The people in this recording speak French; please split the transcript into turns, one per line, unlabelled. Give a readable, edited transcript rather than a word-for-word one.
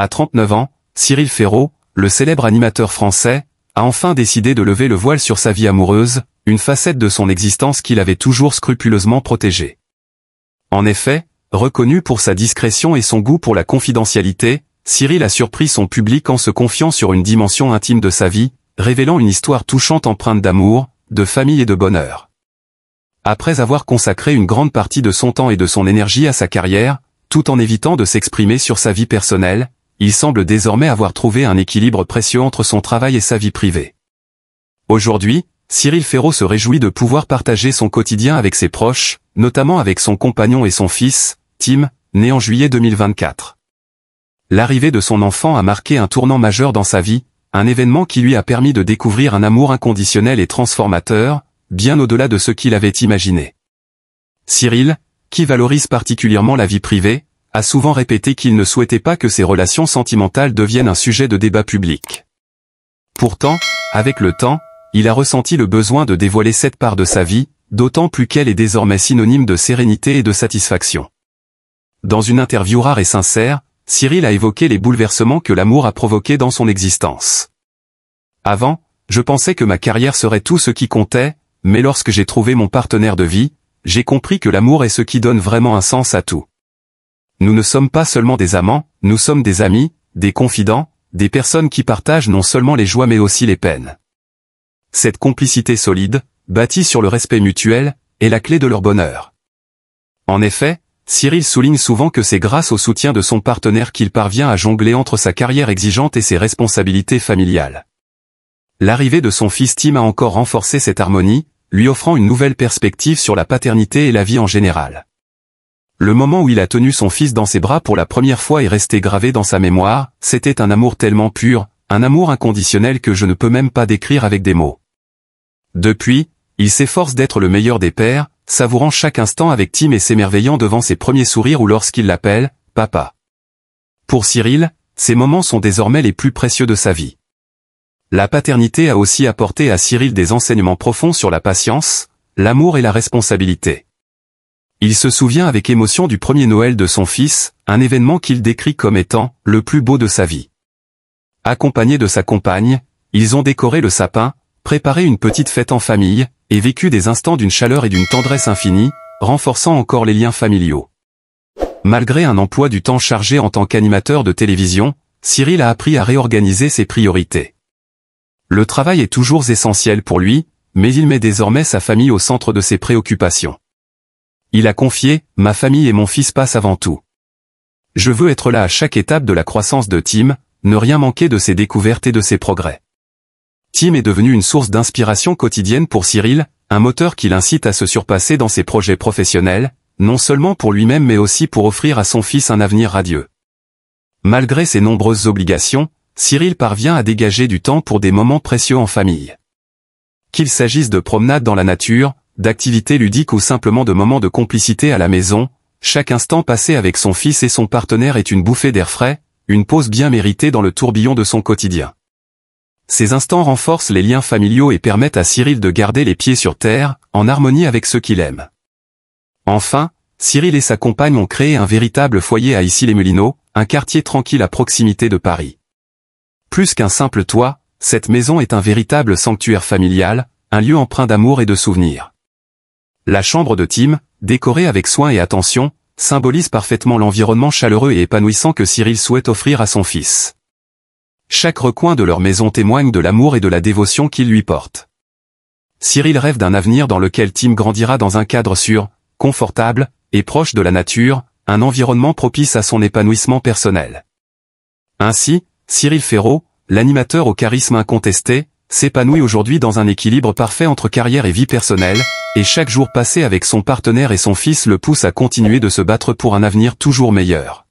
À 39 ans, Cyril Ferraud, le célèbre animateur français, a enfin décidé de lever le voile sur sa vie amoureuse, une facette de son existence qu'il avait toujours scrupuleusement protégée. En effet, reconnu pour sa discrétion et son goût pour la confidentialité, Cyril a surpris son public en se confiant sur une dimension intime de sa vie, révélant une histoire touchante empreinte d'amour, de famille et de bonheur. Après avoir consacré une grande partie de son temps et de son énergie à sa carrière, tout en évitant de s'exprimer sur sa vie personnelle, il semble désormais avoir trouvé un équilibre précieux entre son travail et sa vie privée. Aujourd'hui, Cyril Ferraud se réjouit de pouvoir partager son quotidien avec ses proches, notamment avec son compagnon et son fils, Tim, né en juillet 2024. L'arrivée de son enfant a marqué un tournant majeur dans sa vie, un événement qui lui a permis de découvrir un amour inconditionnel et transformateur, bien au-delà de ce qu'il avait imaginé. Cyril, qui valorise particulièrement la vie privée, a souvent répété qu'il ne souhaitait pas que ses relations sentimentales deviennent un sujet de débat public. Pourtant, avec le temps, il a ressenti le besoin de dévoiler cette part de sa vie, d'autant plus qu'elle est désormais synonyme de sérénité et de satisfaction. Dans une interview rare et sincère, Cyril a évoqué les bouleversements que l'amour a provoqués dans son existence. Avant, je pensais que ma carrière serait tout ce qui comptait, mais lorsque j'ai trouvé mon partenaire de vie, j'ai compris que l'amour est ce qui donne vraiment un sens à tout. Nous ne sommes pas seulement des amants, nous sommes des amis, des confidents, des personnes qui partagent non seulement les joies mais aussi les peines. Cette complicité solide, bâtie sur le respect mutuel, est la clé de leur bonheur. En effet, Cyril souligne souvent que c'est grâce au soutien de son partenaire qu'il parvient à jongler entre sa carrière exigeante et ses responsabilités familiales. L'arrivée de son fils Tim a encore renforcé cette harmonie, lui offrant une nouvelle perspective sur la paternité et la vie en général. Le moment où il a tenu son fils dans ses bras pour la première fois est resté gravé dans sa mémoire, c'était un amour tellement pur, un amour inconditionnel que je ne peux même pas décrire avec des mots. Depuis, il s'efforce d'être le meilleur des pères, savourant chaque instant avec Tim et s'émerveillant devant ses premiers sourires ou lorsqu'il l'appelle « papa ». Pour Cyril, ces moments sont désormais les plus précieux de sa vie. La paternité a aussi apporté à Cyril des enseignements profonds sur la patience, l'amour et la responsabilité. Il se souvient avec émotion du premier Noël de son fils, un événement qu'il décrit comme étant « le plus beau de sa vie ». Accompagné de sa compagne, ils ont décoré le sapin, préparé une petite fête en famille, et vécu des instants d'une chaleur et d'une tendresse infinie, renforçant encore les liens familiaux. Malgré un emploi du temps chargé en tant qu'animateur de télévision, Cyril a appris à réorganiser ses priorités. Le travail est toujours essentiel pour lui, mais il met désormais sa famille au centre de ses préoccupations. Il a confié « Ma famille et mon fils passent avant tout. Je veux être là à chaque étape de la croissance de Tim, ne rien manquer de ses découvertes et de ses progrès. » Tim est devenu une source d'inspiration quotidienne pour Cyril, un moteur qui l'incite à se surpasser dans ses projets professionnels, non seulement pour lui-même mais aussi pour offrir à son fils un avenir radieux. Malgré ses nombreuses obligations, Cyril parvient à dégager du temps pour des moments précieux en famille. Qu'il s'agisse de promenades dans la nature, d'activités ludiques ou simplement de moments de complicité à la maison, chaque instant passé avec son fils et son partenaire est une bouffée d'air frais, une pause bien méritée dans le tourbillon de son quotidien. Ces instants renforcent les liens familiaux et permettent à Cyril de garder les pieds sur terre, en harmonie avec ceux qu'il aime. Enfin, Cyril et sa compagne ont créé un véritable foyer à Issy-les-Moulineaux, un quartier tranquille à proximité de Paris. Plus qu'un simple toit, cette maison est un véritable sanctuaire familial, un lieu empreint d'amour et de souvenirs. La chambre de Tim, décorée avec soin et attention, symbolise parfaitement l'environnement chaleureux et épanouissant que Cyril souhaite offrir à son fils. Chaque recoin de leur maison témoigne de l'amour et de la dévotion qu'il lui porte. Cyril rêve d'un avenir dans lequel Tim grandira dans un cadre sûr, confortable, et proche de la nature, un environnement propice à son épanouissement personnel. Ainsi, Cyril Ferraud, l'animateur au charisme incontesté, s'épanouit aujourd'hui dans un équilibre parfait entre carrière et vie personnelle, et chaque jour passé avec son partenaire et son fils le pousse à continuer de se battre pour un avenir toujours meilleur.